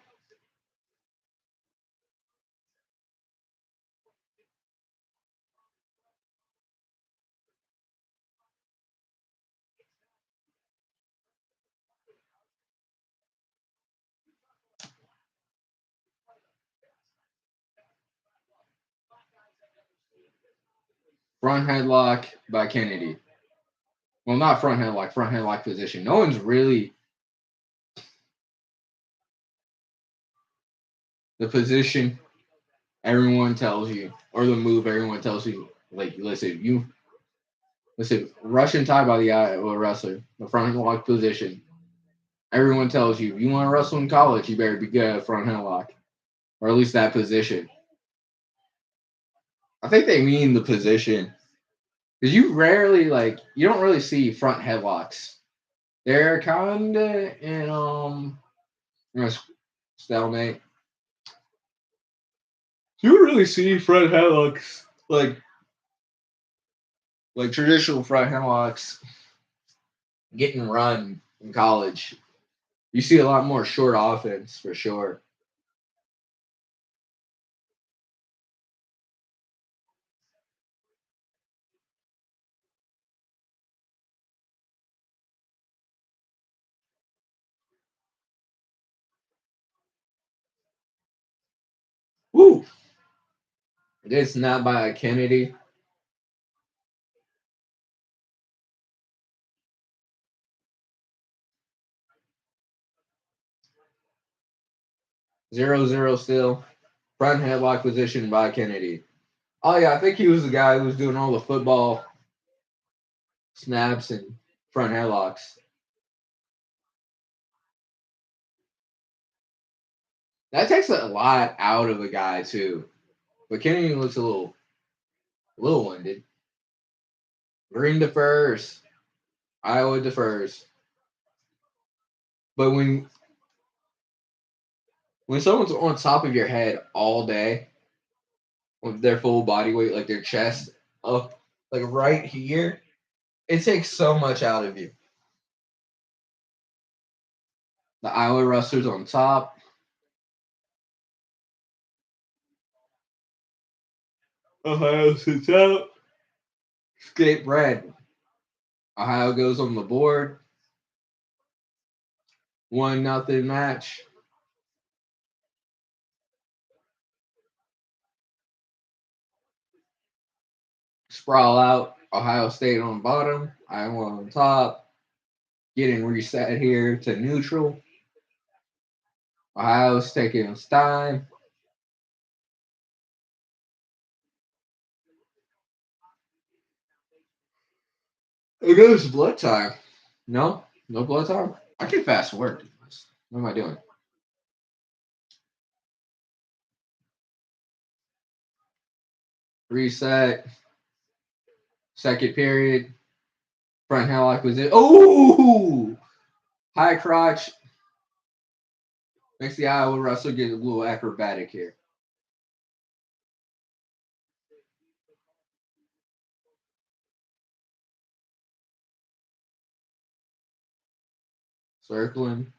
Front headlock by Kennedy. Well, not front headlock position. No one's really the position everyone tells you, or the move everyone tells you. Like, listen, Russian tie by the Iowa wrestler, the front headlock position. Everyone tells you, if you want to wrestle in college, you better be good at front headlock, or at least that position. I think they mean the position. Because you don't really see front headlocks. They're kind of in, stalemate. You don't really see front headlocks, like traditional front headlocks getting run in college. You see a lot more short offense for sure. Woo! It's not by Kennedy. 0-0 still. Front headlock position by Kennedy. Oh, yeah, I think he was the guy who was doing all the football snaps and front headlocks. That takes a lot out of a guy, too. But Kennedy looks a little winded. Green defers. Iowa defers. But when someone's on top of your head all day with their full body weight, like their chest up, like right here, it takes so much out of you. The Iowa wrestlers on top. Ohio sits out. Skate red. Ohio goes on the board. 1-0 match. Sprawl out. Ohio State on bottom. Iowa on top. Getting reset here to neutral. Ohio's taking its time. It goes blood time. No blood time. I can fast forward. What am I doing? Reset. Second period. Front headlock was it. Oh! High crotch. Makes the Iowa wrestler get a little acrobatic here. Circling.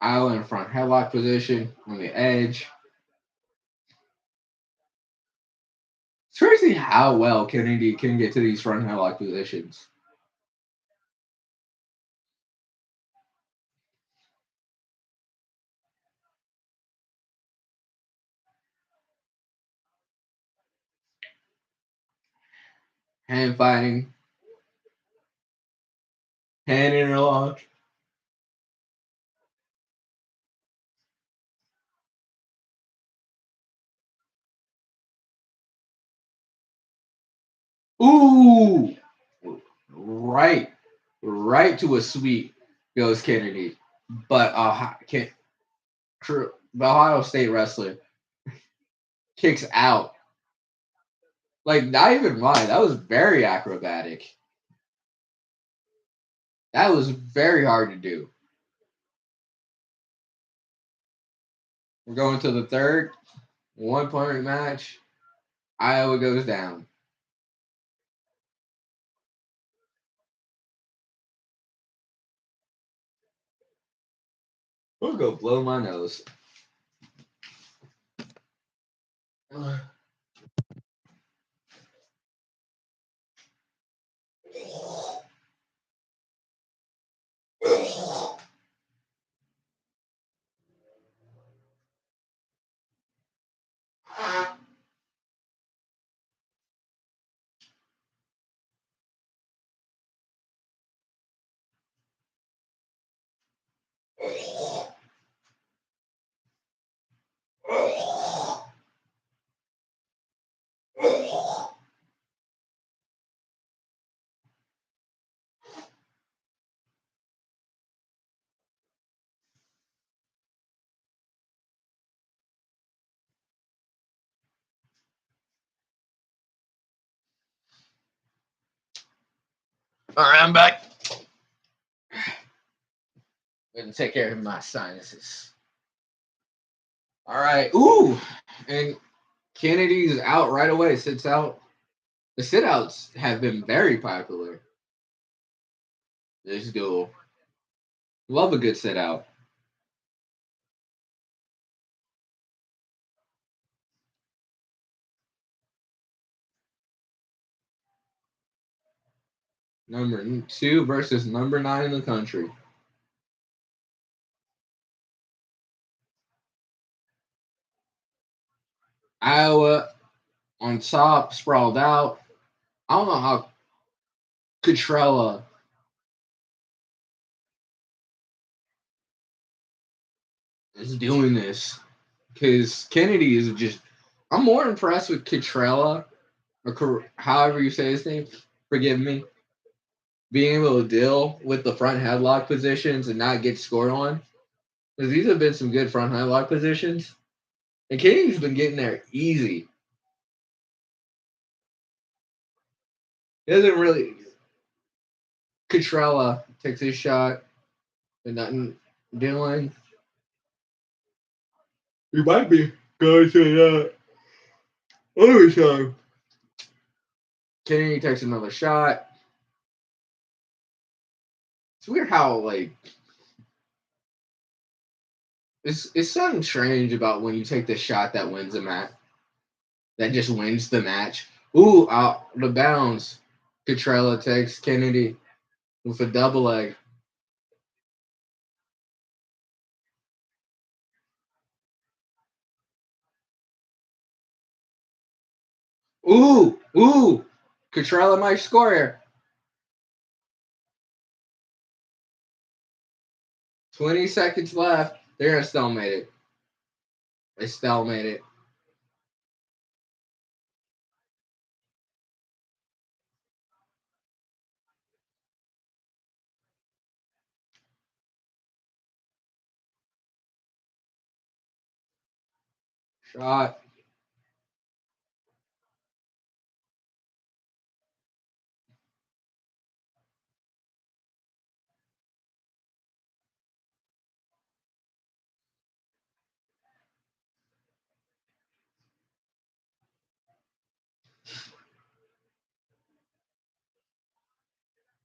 Iowa in front headlock position on the edge. It's crazy how well Kennedy can get to these front headlock positions. Hand fighting. Hand interlock. Ooh! Right to a sweep goes Kennedy. But the Ohio State wrestler kicks out. Like, not even lying. That was very acrobatic. That was very hard to do. We're going to the third. 1-point match. Iowa goes down. We'll go blow my nose. All right, I'm back. Gonna take care of my sinuses. All right. Ooh, and Kennedy's out right away. Sits out. The sit-outs have been very popular. This duel. Love a good sit-out. Number 2 versus number 9 in the country. Iowa on top, sprawled out. I don't know how Cutrella is doing this because Kennedy is just. I'm more impressed with Cutrella, or however you say his name. Forgive me. Being able to deal with the front headlock positions and not get scored on. Because these have been some good front headlock positions. And Kennedy's been getting there easy. He doesn't really. Cutrella takes his shot, and nothing doing. He might be going to that overtime. Kennedy takes another shot. It's weird how it's something strange about when you take the shot that wins a match, that just wins the match. Ooh, out the bounds. Cutrella takes Kennedy with a double leg. Ooh. Cutrella might score here. 20 seconds left. They're gonna stalemate it. They stalemate it. Shot.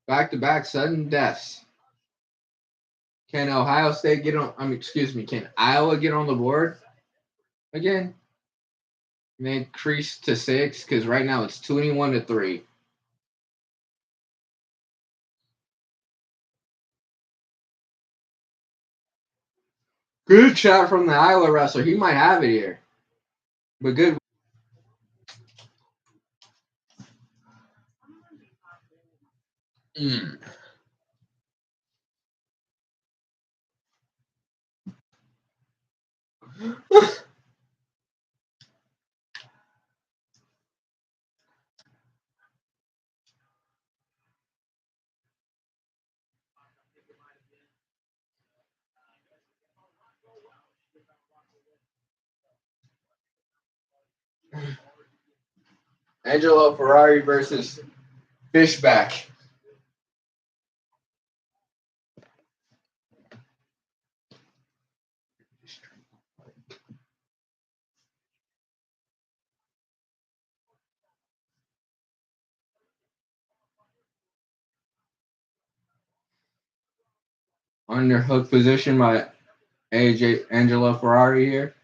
Back-to-back sudden deaths. Can Ohio State get on? Can Iowa get on the board again? And they increase to 6 because right now it's 21-3. Good shot from the Iowa wrestler. He might have it here, but good. Mm. Angelo Ferrari versus Fishback. Underhook position by Angelo Ferrari here.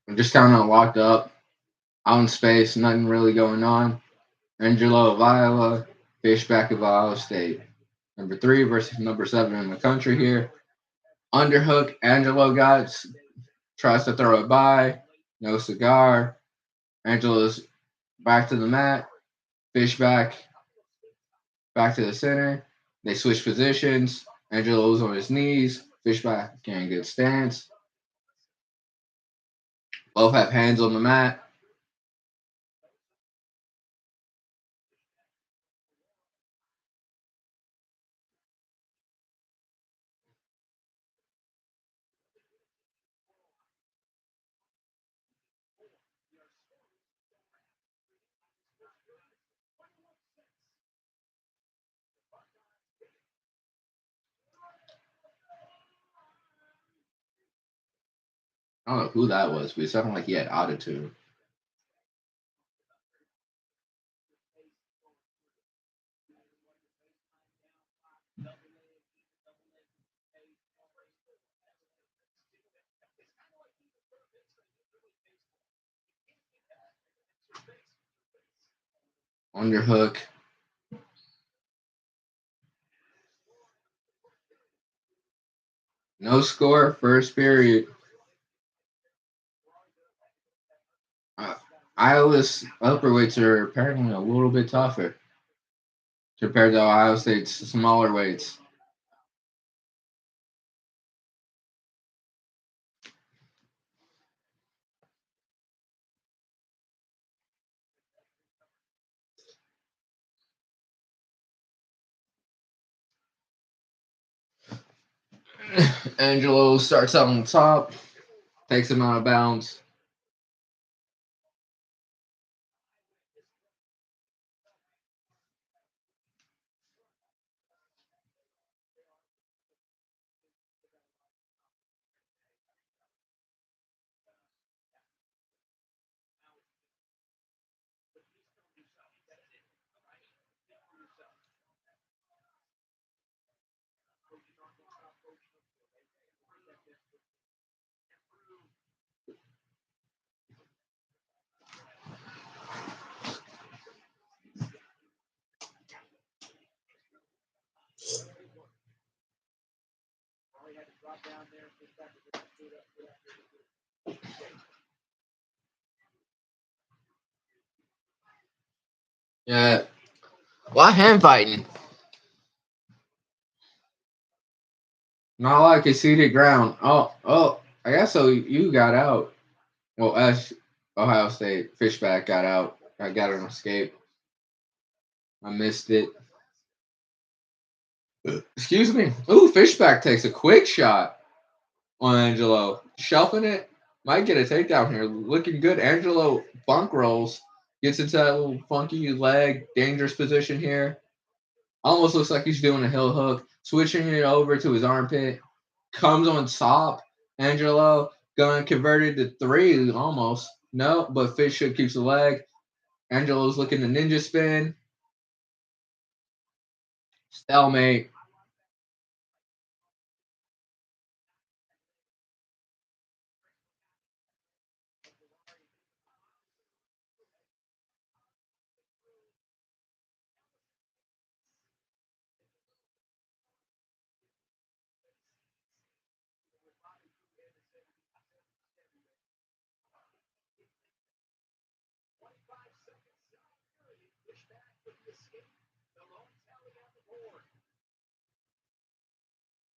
I'm just kind of locked up, out in space, nothing really going on. Angelo of Iowa, Fishback of Ohio State. Number 3 versus number 7 in the country here. Underhook, Angelo tries to throw it by. No cigar. Angelo's back to the mat. Fishback Back to the center. They switch positions. Angelo's on his knees. Fishback getting good stance. Both have hands on the mat. I don't know who that was, but it sounded like he had attitude. Underhook. No score, first period. Iowa's upperweights are apparently a little bit tougher compared to Ohio State's smaller weights. Angelo starts out on top, takes him out of bounds. Yeah, a lot of hand fighting. Not like a seated ground. Oh, I guess so. You got out. Well, Ohio State Fishback got out. I got an escape. I missed it. Excuse me. Ooh, Fishback takes a quick shot on Angelo. Shelving it. Might get a takedown here. Looking good. Angelo bunk rolls. Gets into that little funky leg. Dangerous position here. Almost looks like he's doing a heel hook. Switching it over to his armpit. Comes on top. Angelo going converted to 3 almost. No, but Fishhook keeps the leg. Angelo's looking to ninja spin. Stalemate.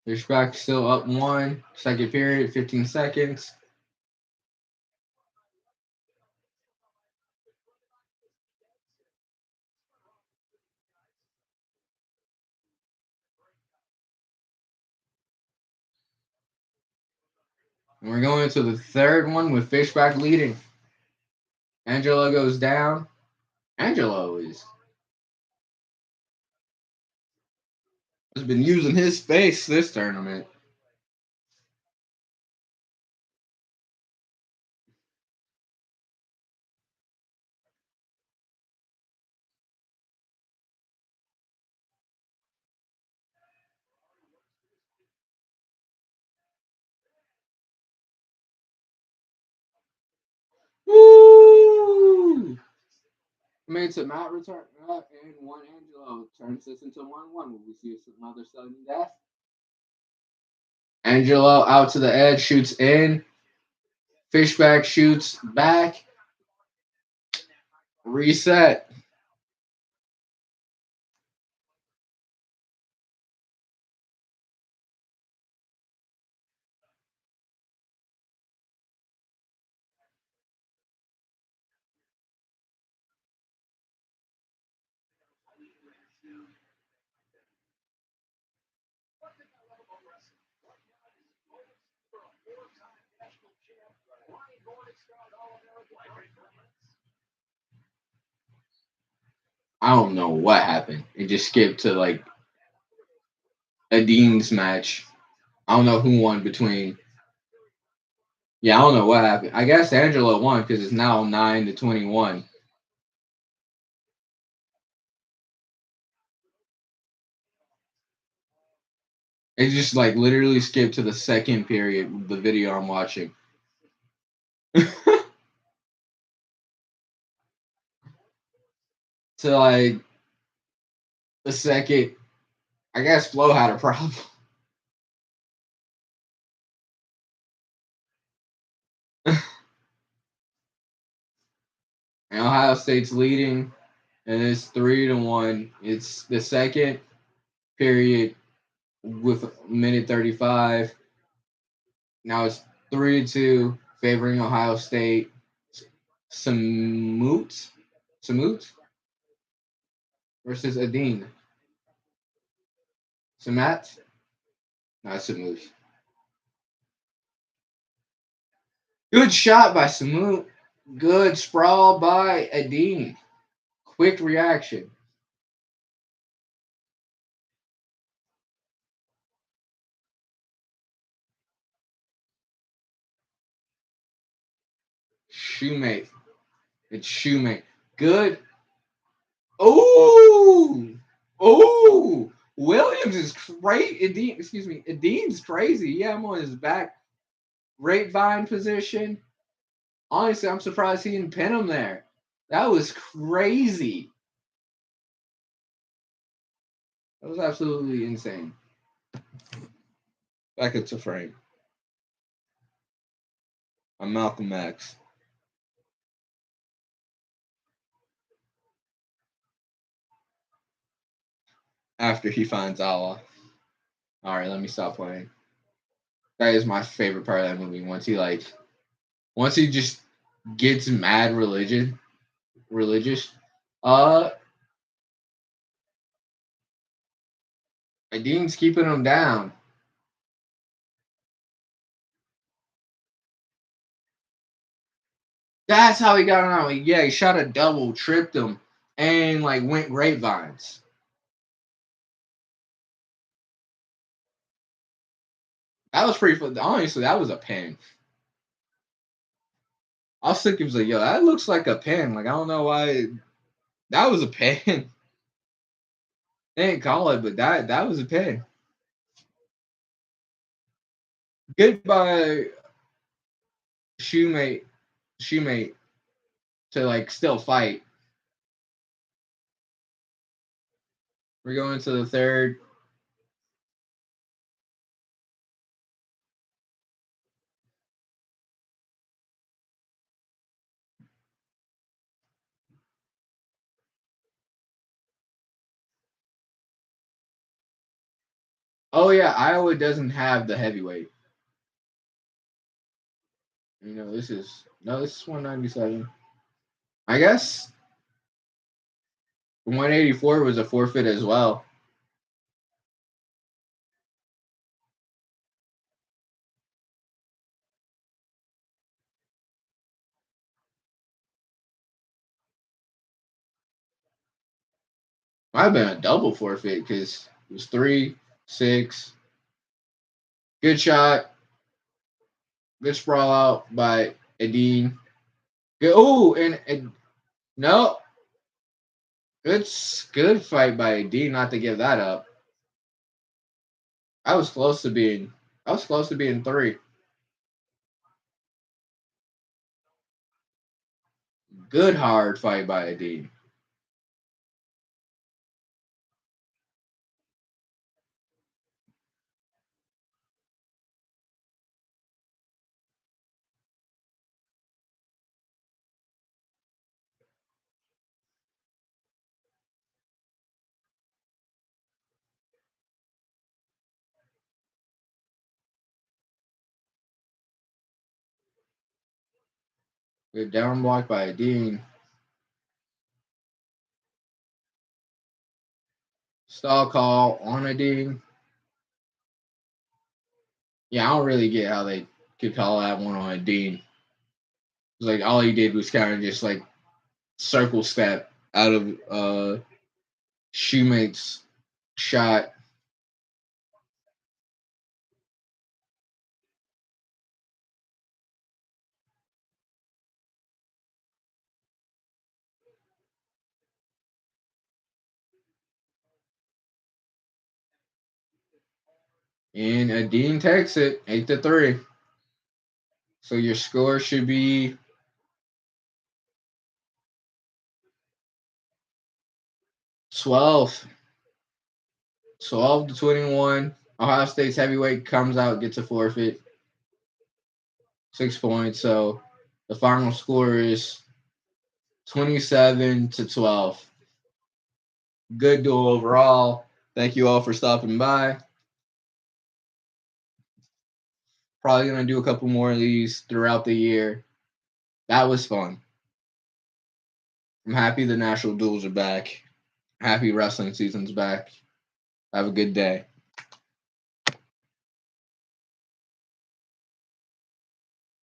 Fishback still up 1. Second period, 15 seconds. And we're going to the third one with Fishback leading. Angelo goes down. Angelo has been using his face this tournament. Woo! Made to Matt return and 1 Angelo turns this into 1-1. Will we see another sudden death? Angelo out to the edge, shoots in. Fishback shoots back. Reset. I don't know what happened. It just skipped to like Adeen's match. I don't know who won between. Yeah, I don't know what happened. I guess Angela won because it's now 9-21. It just like literally skipped to the second period. The video I'm watching. To like the second. I guess Flo had a problem. And Ohio State's leading, and it's 3-1. It's the second period with minute 35. Now it's 3-2, favoring Ohio State. Samut versus Adine. Samat? Not Samut. Good shot by Samut. Good sprawl by Adine. Quick reaction. Shoemate. It's Shoemate. Good. Oh! Oh! Williams is great. Adine's crazy. Yeah, I'm on his back. Grapevine position. Honestly, I'm surprised he didn't pin him there. That was crazy. That was absolutely insane. Back into frame. I'm Malcolm X. After he finds Allah. Alright, let me stop playing. That is my favorite part of that movie. Once he just gets mad religious. Dean's keeping him down. That's how he got him out. Yeah, he shot a double, tripped him, and like went grapevines. That was pretty fun. Honestly, that was a pin. I was thinking, was like, yo, that looks like a pin. Like, I don't know why. That was a pin. They didn't call it, but that was a pin. Goodbye, shoemate to like still fight. We're going to the third. Oh yeah, Iowa doesn't have the heavyweight. This is 197. I guess 184 was a forfeit as well. Might have been a double forfeit because it was 3-6. Good shot. Good sprawl out by Adine. Good. Oh, and no. Good fight by Adine not to give that up. I was close to being 3. Good hard fight by Adine. Good down block by Adine. Stall call on Adine. Yeah, I don't really get how they could call that one on Adine. Like all he did was kind of just like circle step out of Shoemate's shot. And Adine takes it 8-3. So your score should be 12. 12-21. Ohio State's heavyweight comes out, gets a forfeit. 6 points. So the final score is 27-12. Good duel overall. Thank you all for stopping by. Probably going to do a couple more of these throughout the year. That was fun. I'm happy the national duels are back. Happy wrestling season's back. Have a good day.